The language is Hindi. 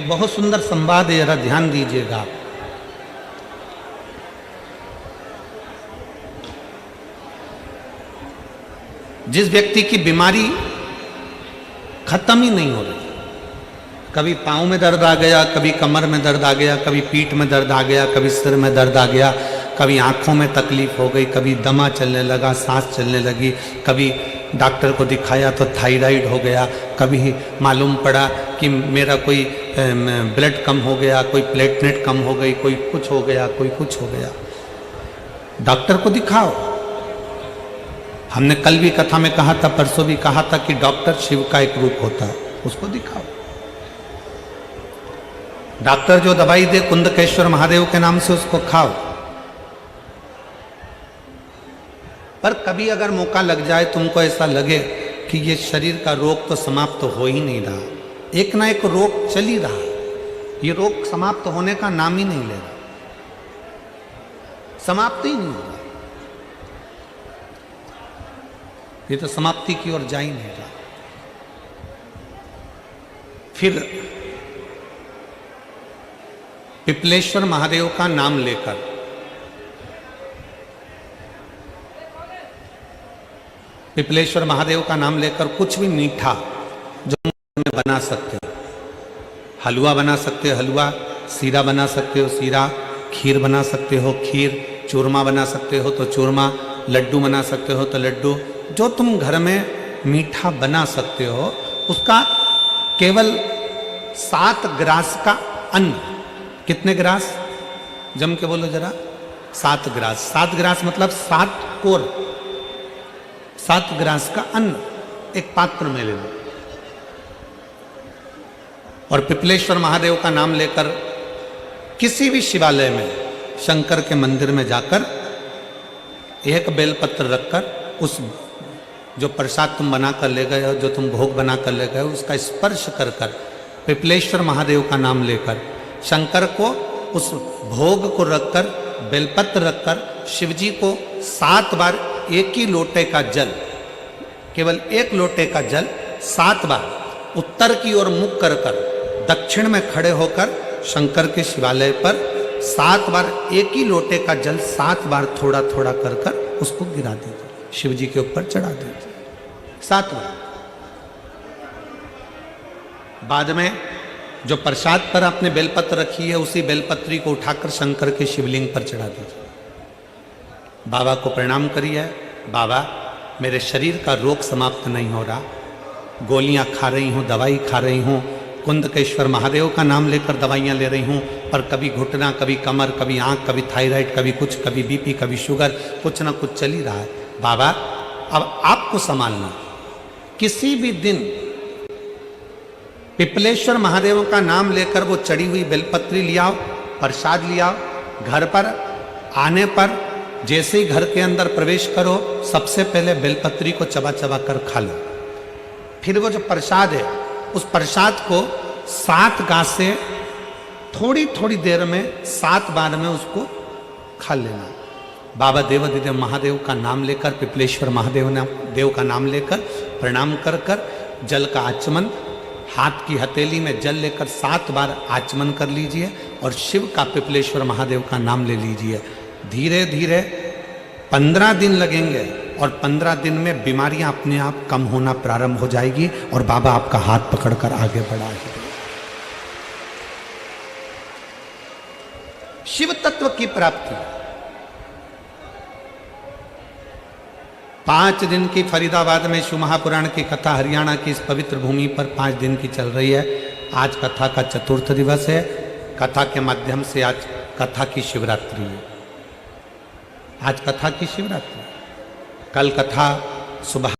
एक बहुत सुंदर संवाद है, जरा ध्यान दीजिएगा आप। जिस व्यक्ति की बीमारी खत्म ही नहीं हो रही, कभी पाँव में दर्द आ गया, कभी कमर में दर्द आ गया, कभी पीठ में दर्द आ गया, कभी सिर में दर्द आ गया, कभी आंखों में तकलीफ हो गई, कभी दमा चलने लगा, सांस चलने लगी, कभी डॉक्टर को दिखाया तो थायराइड हो गया, कभी मालूम पड़ा कि मेरा कोई ब्लड कम हो गया, कोई प्लेटलेट कम हो गई, कोई कुछ हो गया, कोई कुछ हो गया। डॉक्टर को दिखाओ। हमने कल भी कथा में कहा था, परसों भी कहा था कि डॉक्टर शिव का एक रूप होता है, उसको दिखाओ। डॉक्टर जो दवाई दे कुंदकेश्वर महादेव के नाम से उसको खाओ। पर कभी अगर मौका लग जाए, तुमको ऐसा लगे कि ये शरीर का रोग तो समाप्त हो ही नहीं रहा, एक ना एक रोग चल ही रहा, ये रोग समाप्त होने का नाम ही नहीं ले रहा, समाप्त ही नहीं हो रहा, ये तो समाप्ति की ओर जा ही नहीं रहा। फिर पिपलेश्वर महादेव का नाम लेकर पिपलेश्वर महादेव का नाम लेकर कुछ भी मीठा जो में बना सकते हो, हलवा बना सकते हो हलवा, सीरा बना सकते हो सीरा, खीर बना सकते हो खीर, चूरमा बना सकते हो तो चूरमा, लड्डू बना सकते हो तो लड्डू, जो तुम घर में मीठा बना सकते हो उसका केवल 7 ग्रास का अन्न। कितने ग्रास? जम के बोलो जरा। 7 ग्रास। 7 ग्रास मतलब 7 कोर, 7 ग्रास का अन्न एक पात्र में ले लो और पिपलेश्वर महादेव का नाम लेकर किसी भी शिवालय में, शंकर के मंदिर में जाकर एक बेलपत्र रखकर उस जो प्रसाद तुम बना कर ले गए हो, जो तुम भोग बना कर ले गए हो, उसका स्पर्श कर कर पिपलेश्वर महादेव का नाम लेकर शंकर को उस भोग को रखकर, बेलपत्र रखकर शिवजी को 7 बार एक ही लोटे का जल, केवल एक लोटे का जल 7 बार उत्तर की ओर मुख कर कर दक्षिण में खड़े होकर शंकर के शिवालय पर 7 बार एक ही लोटे का जल 7 बार थोड़ा थोड़ा कर कर उसको गिरा दीजिए, शिवजी के ऊपर चढ़ा दीजिए 7 बार। बाद में जो प्रसाद पर आपने बेलपत्र रखी है उसी बेलपत्री को उठाकर शंकर के शिवलिंग पर चढ़ा दीजिए। बाबा को प्रणाम करिए, बाबा मेरे शरीर का रोग समाप्त नहीं हो रहा, गोलियां खा रही हूँ, दवाई खा रही हूँ, कुंदकेश्वर महादेव का नाम लेकर दवाइयाँ ले रही हूँ, पर कभी घुटना, कभी कमर, कभी आँख, कभी थायराइड, कभी कुछ, कभी बीपी, कभी शुगर, कुछ ना कुछ चल ही रहा है। बाबा अब आपको संभालना। किसी भी दिन पिपलेश्वर महादेव का नाम लेकर वो चढ़ी हुई बेलपत्री लियाओ, प्रसाद लियाओ, घर पर आने पर जैसे ही घर के अंदर प्रवेश करो सबसे पहले बेलपत्री को चबा चबा कर खा लो। फिर वो जो प्रसाद है उस प्रसाद को 7 गांठ से थोड़ी थोड़ी देर में 7 बार में उसको खा लेना। बाबा देवाधिदेव महादेव का नाम लेकर, पिपलेश्वर महादेव का नाम लेकर प्रणाम कर कर जल का आचमन, हाथ की हथेली में जल लेकर 7 बार आचमन कर लीजिए और शिव का, पिपलेश्वर महादेव का नाम ले लीजिए। धीरे धीरे 15 दिन लगेंगे और 15 दिन में बीमारियां अपने आप कम होना प्रारंभ हो जाएगी और बाबा आपका हाथ पकड़कर आगे बढ़ाएंगे। शिव तत्व की प्राप्ति 5 दिन की फरीदाबाद में शिव महापुराण की कथा हरियाणा की इस पवित्र भूमि पर 5 दिन की चल रही है। आज कथा का 4th दिवस है। कथा के माध्यम से आज कथा की शिवरात्रि है। आज कथा की शिवरात्रि, कल कथा सुबह